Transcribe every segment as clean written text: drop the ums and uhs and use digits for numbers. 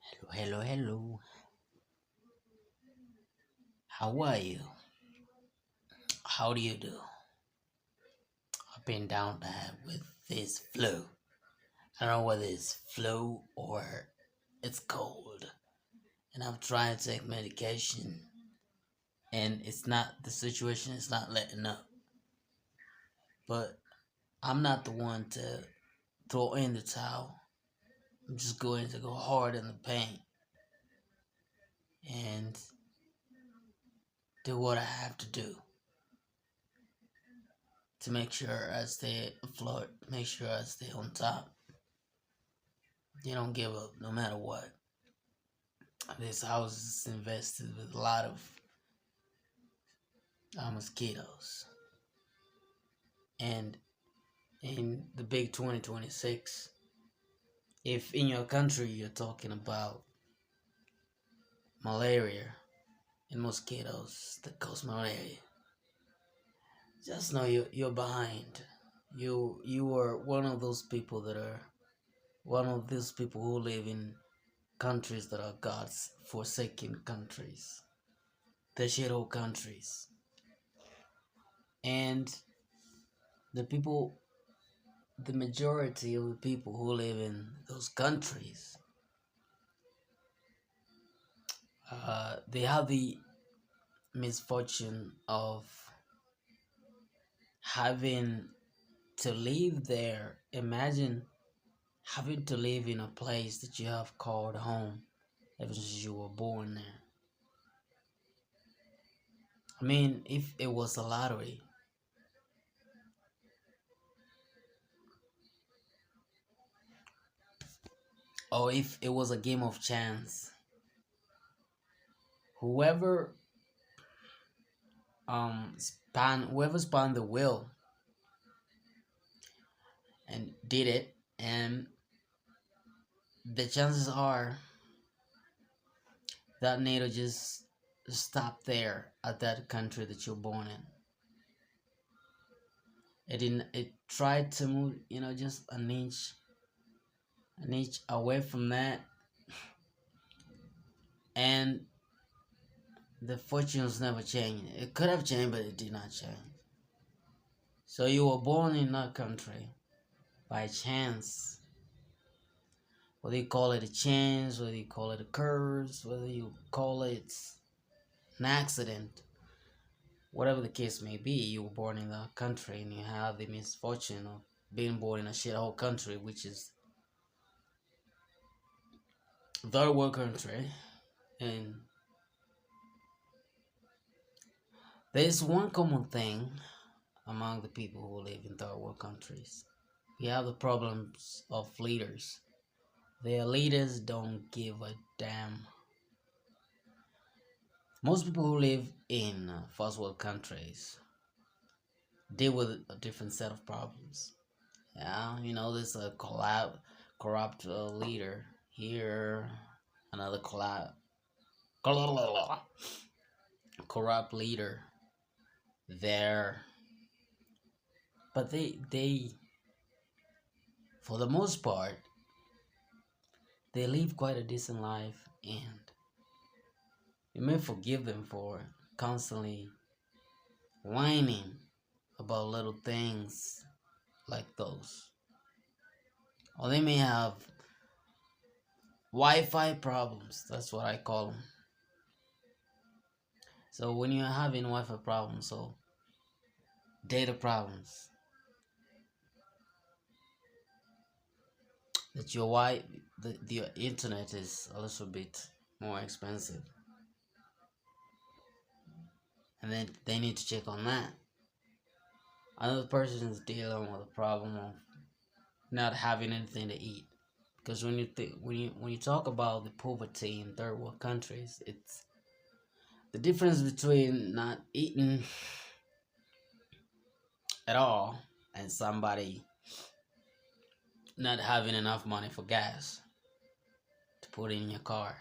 Hello, hello, hello. How are you? How do you do? I've been down bad with this flu. I don't know whether it's flu or it's cold. And I'm trying to take medication and it's not, the situation is not letting up. But I'm not the one to throw in the towel. I'm just going to go hard in the paint and do what I have to do to make sure I stay afloat, make sure I stay on top. You don't give up no matter what. This house is invested with a lot of mosquitoes. And in the big 2026, if in your country you're talking about malaria and mosquitoes that cause malaria, just know you're behind. You are one of those people that are one of those people who live in countries that are God's forsaken countries, the shithole countries. And the people the majority of the people who live in those countries, they have the misfortune of having to live there. Imagine having to live in a place that you have called home ever since you were born there. I mean, if it was a lottery, or if it was a game of chance, whoever whoever spun the wheel and did it, and the chances are that NATO just stop there at that country that you're born in. It didn't. It tried to move, just an inch away from that, and the fortunes never changed. It could have changed, but it did not change. So you were born in that country by chance. Whether you call it a chance, whether you call it a curse, whether you call it an accident, whatever the case may be, you were born in that country and you have the misfortune of being born in a shithole country, which is third world country. And there's one common thing among the people who live in third world countries. We have the problems of leaders. Their leaders don't give a damn. Most people who live in first world countries deal with a different set of problems. Yeah, there's a corrupt leader here, another corrupt leader there. But they for the most part, they live quite a decent life, and you may forgive them for constantly whining about little things like those. Or they may have Wi-Fi problems. That's what I call them. So when you're having Wi-Fi problems, so data problems, that the internet is a little bit more expensive, and then they need to check on that. Another person is dealing with a problem of not having anything to eat, because when you talk about the poverty in third world countries, it's the difference between not eating at all and somebody not having enough money for gas to put in your car,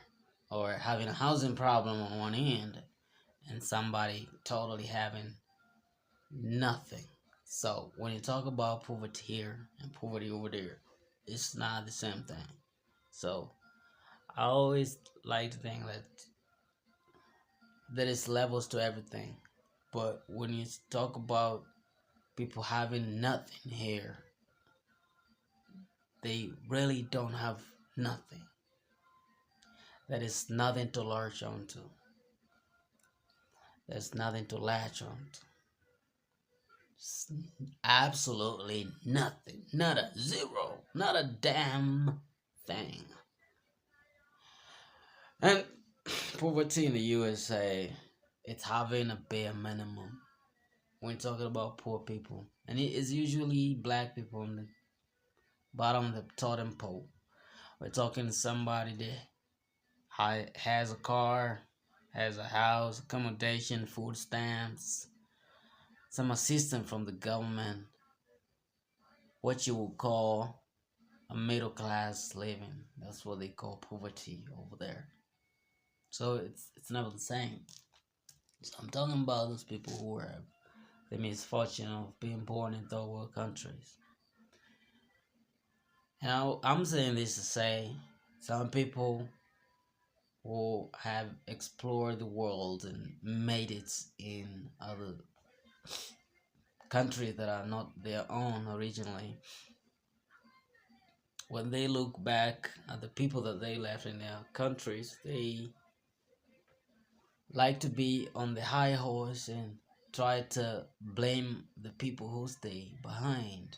or having a housing problem on one end and somebody totally having nothing. So when you talk about poverty here and poverty over there, it's not the same thing. So I always like to think that there is levels to everything. But when you talk about people having nothing here, they really don't have nothing. There is nothing to latch onto. There's nothing to latch onto. Absolutely nothing. Not a zero. Not a damn thing. And poverty in the USA, it's having a bare minimum when talking about poor people. And it is usually black people on the bottom of the totem pole. We're talking to somebody that has a car, has a house, accommodation, food stamps, some assistance from the government, what you would call a middle class living. That's what they call poverty over there. So it's never the same. So I'm talking about those people who have the misfortune of being born in third world countries. And I'm saying this to say some people who have explored the world and made it in other countries that are not their own originally, when they look back at the people that they left in their countries, they like to be on the high horse and try to blame the people who stay behind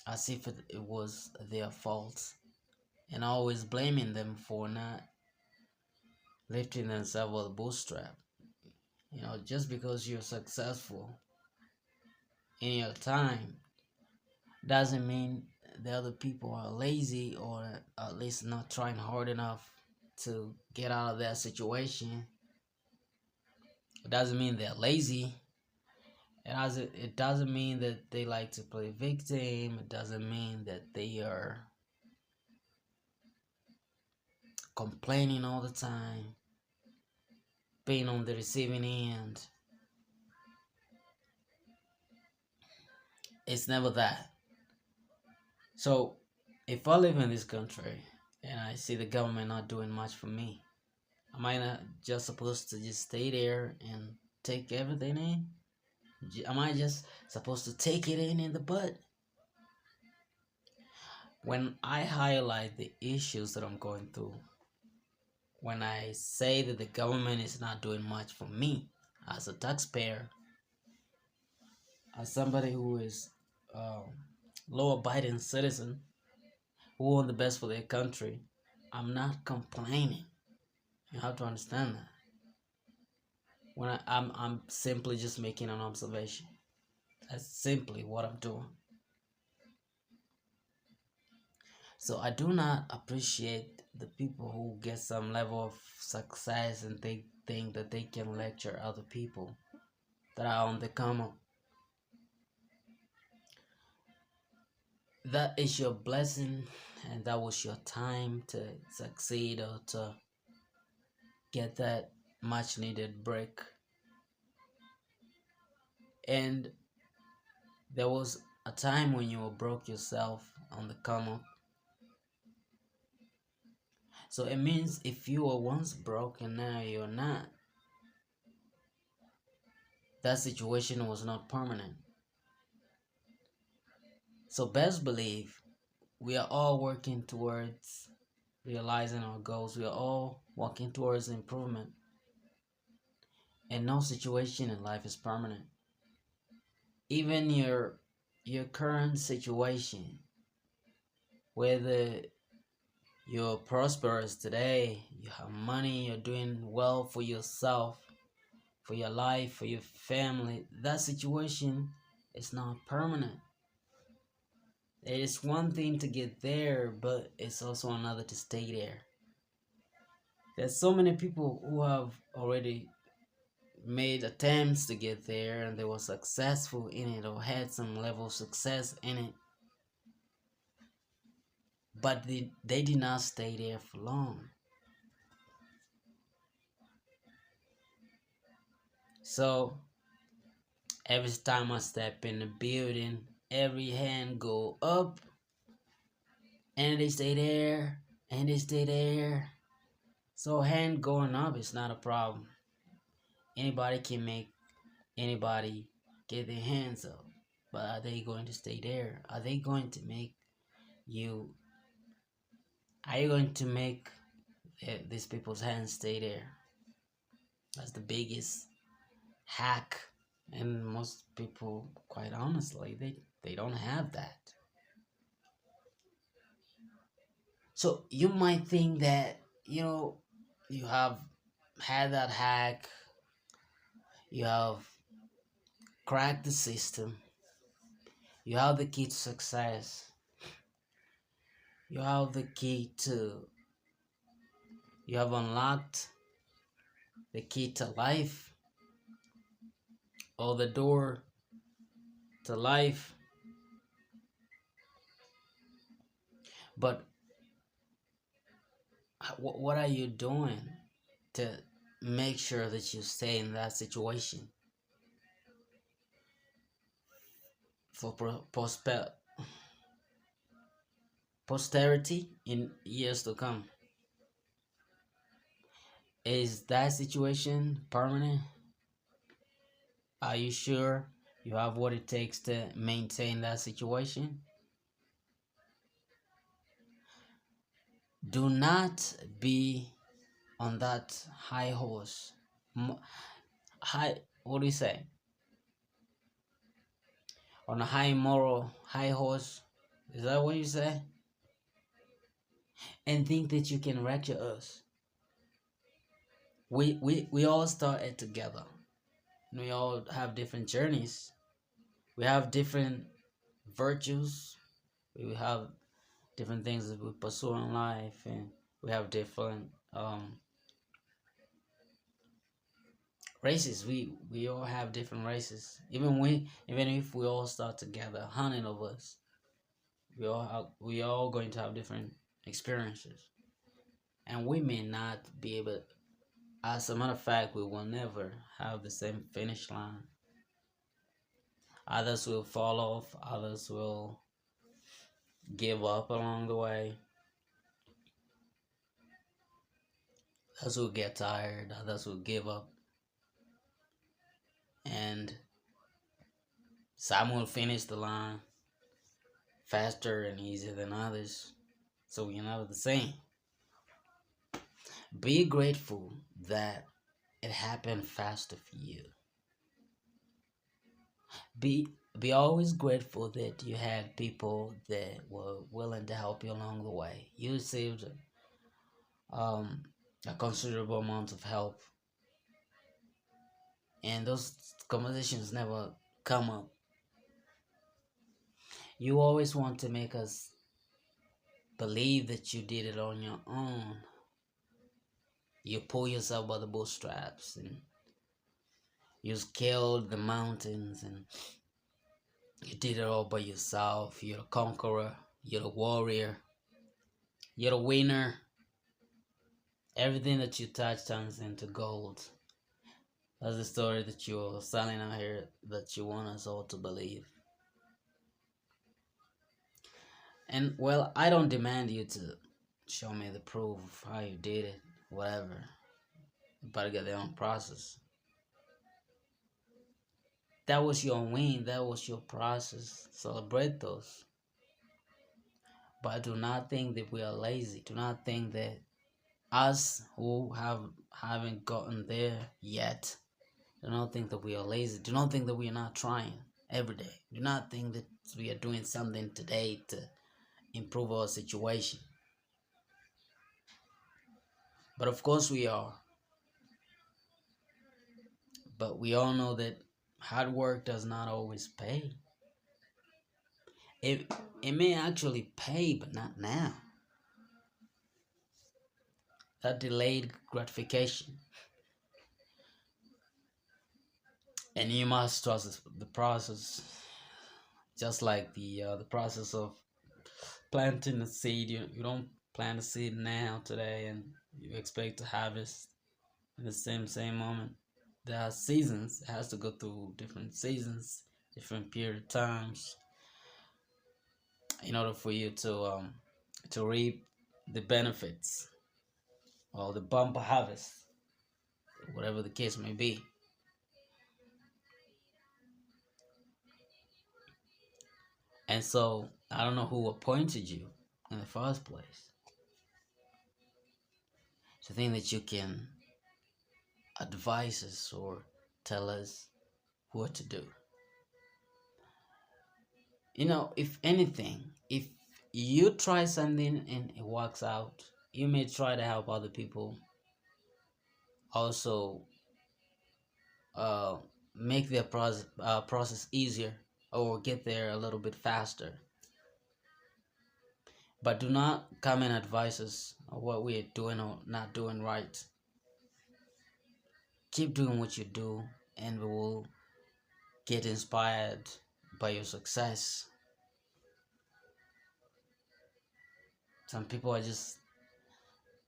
as if it was their fault, and always blaming them for not lifting themselves with a bootstrap. Just because you're successful in your time doesn't mean the other people are lazy or at least not trying hard enough to get out of that situation. It doesn't mean they're lazy. It doesn't mean that they like to play victim. It doesn't mean that they are complaining all the time, being on the receiving end. It's never that. So, if I live in this country and I see the government not doing much for me, am I not just supposed to just stay there and take everything in? Am I just supposed to take it in the butt? When I highlight the issues that I'm going through, when I say that the government is not doing much for me as a taxpayer, as somebody who is a law-abiding citizen who want the best for their country, I'm not complaining. You have to understand that. When I'm simply just making an observation. That's simply what I'm doing. So I do not appreciate the people who get some level of success and they think that they can lecture other people that are on the come up. That is your blessing and that was your time to succeed or to get that much needed break. And there was a time when you were broke yourself on the come up. So it means if you were once broke and now you're not, that situation was not permanent. So best believe we are all working towards realizing our goals. We are all working towards improvement. And no situation in life is permanent. Even your current situation, whether you're prosperous today, you have money, you're doing well for yourself, for your life, for your family, that situation is not permanent. It is one thing to get there, but it's also another to stay there. There's so many people who have already made attempts to get there and they were successful in it or had some level of success in it, but they did not stay there for long. So every time I step in the building, every hand go up and they stay there and they stay there. So hand going up is not a problem. Anybody can make anybody get their hands up. But are they going to stay there? Are they going to make you? Are you going to make these people's hands stay there? That's the biggest hack, and most people, quite honestly, they don't have that. So you might think that you have had that hack, you have cracked the system, you have the key to success, you have the key to you have unlocked the key to life, or the door to life. But what are you doing to make sure that you stay in that situation for posterity in years to come? Is that situation permanent? Are you sure you have what it takes to maintain that situation? Do not be on that high horse. High, what do you say? On a high moral high horse. Is that what you say? And think that you can wreck us. We all started together. We all have different journeys. We have different virtues. We have different things that we pursue in life, and we have different races. We all have different races. Even if we all start together, 100 of us, we all going to have different experiences, and we may not be able. As a matter of fact, we will never have the same finish line. Others will fall off. Others will give up along the way. Others will get tired. Others will give up, and some will finish the line faster and easier than others. So we're never the same. Be grateful that it happened faster for you. Be always grateful that you had people that were willing to help you along the way. You received um, a considerable amount of help, and those conversations never come up. You always want to make us believe that you did it on your own. You pull yourself by the bootstraps, and you scaled the mountains, and you did it all by yourself. You're a conqueror. You're a warrior. You're a winner. Everything that you touch turns into gold. That's the story that you're selling out here that you want us all to believe. And well, I don't demand you to show me the proof of how you did it, whatever. You better get their own process. That was your win. That was your process. Celebrate those. But do not think that we are lazy. Do not think that us who haven't gotten there yet, do not think that we are lazy. Do not think that we are not trying every day. Do not think that we are doing something today to improve our situation. But of course we are. But we all know that hard work does not always pay. It may actually pay, but not now. That delayed gratification. And you must trust the process, just like the process of planting a seed. You don't plant a seed now today and you expect to harvest in the same moment. There are seasons. It has to go through different seasons, different period of times, in order for you to reap the benefits or the bumper harvest, whatever the case may be. And so I don't know who appointed you in the first place to think that you can advise us or tell us what to do. If anything, if you try something and it works out, you may try to help other people also uh, make their process easier or get there a little bit faster. But do not come and advise us on what we are doing or not doing right. Keep doing what you do, and we will get inspired by your success. Some people are just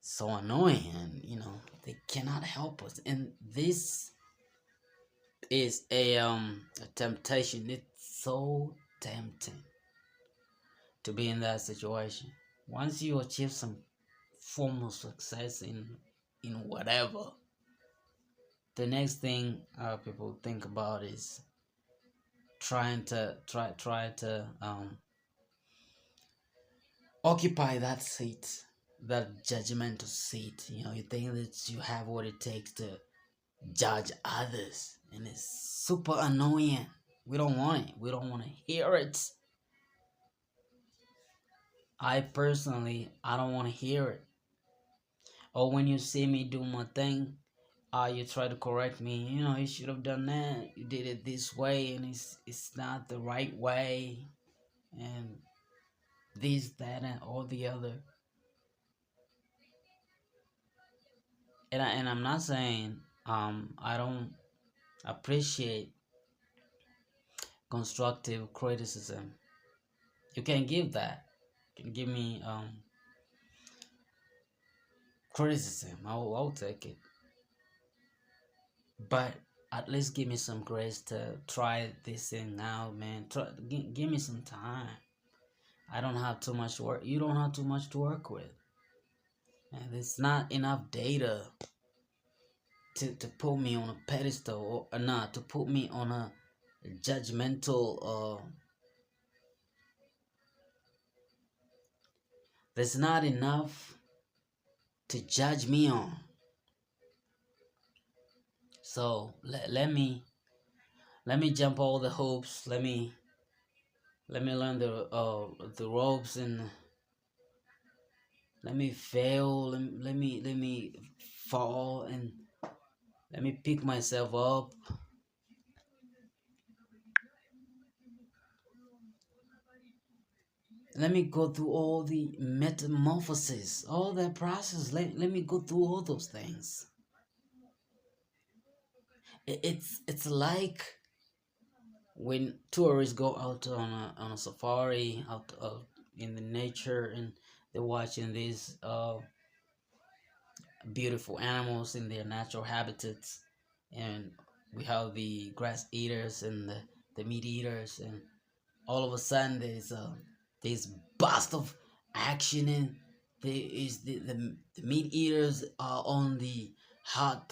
so annoying, and they cannot help us. And this is a temptation. It's so tempting to be in that situation. Once you achieve some form of success in whatever, the next thing people think about is try to occupy that seat, that judgmental seat. You think that you have what it takes to judge others, and it's super annoying. We don't want it. We don't want to hear it. I don't want to hear it. Or when you see me do my thing, you try to correct me. You should have done that. You did it this way, and it's not the right way, and this, that, and all the other. And I'm not saying I don't appreciate constructive criticism. You can give that. You can give me criticism. I'll take it. But at least give me some grace to try this thing out, man. Give me some time. I don't have too much work. You don't have too much to work with. And it's not enough data to put me on a pedestal or not, to put me on a judgmental there's not enough to judge me on. So let me jump all the hoops. Let me learn the ropes, and let me fail, and let me fall, and let me pick myself up. Let me go through all the metamorphosis, all that process. Let me go through all those things. It's like when tourists go out on a safari out in the nature, and they're watching these beautiful animals in their natural habitats, and we have the grass eaters and the meat eaters, and all of a sudden there's this burst of action, and there is the meat eaters are on the hot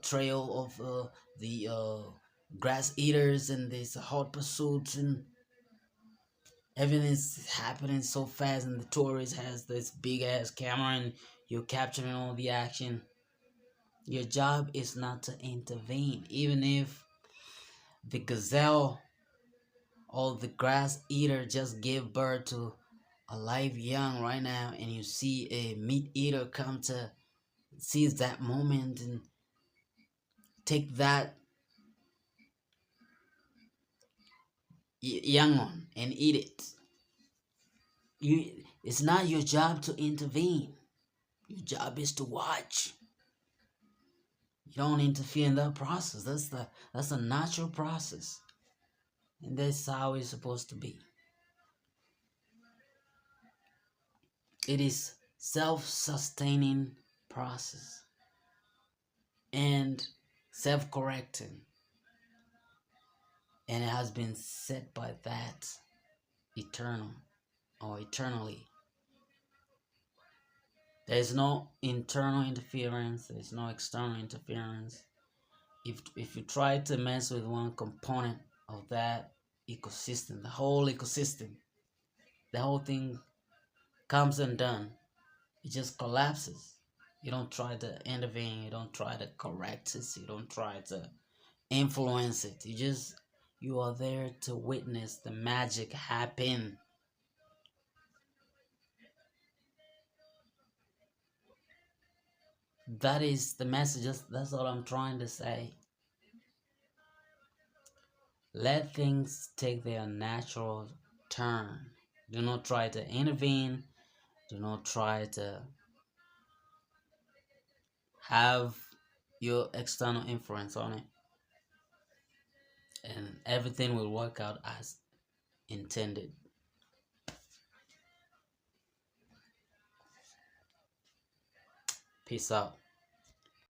trail of the grass eaters, and there's a hot pursuit, and everything's happening so fast, and the tourist has this big ass camera, and you're capturing all the action. Your job is not to intervene. Even if the gazelle or the grass eater just gave birth to a live young right now, and you see a meat eater come to seize that moment and take that young one and eat it. It's not your job to intervene. Your job is to watch. You don't interfere in that process. That's a natural process, and that's how it's supposed to be. It is self-sustaining process and self-correcting, and it has been set by that eternally. There's no internal interference, there's no external interference. If you try to mess with one component of that ecosystem, the whole ecosystem, the whole thing comes undone. It just collapses. You don't try to intervene, you don't try to correct it, you don't try to influence it. You are there to witness the magic happen. That is the message. That's all I'm trying to say. Let things take their natural turn. Do not try to intervene. Do not try to have your external influence on it. And everything will work out as intended. Peace out.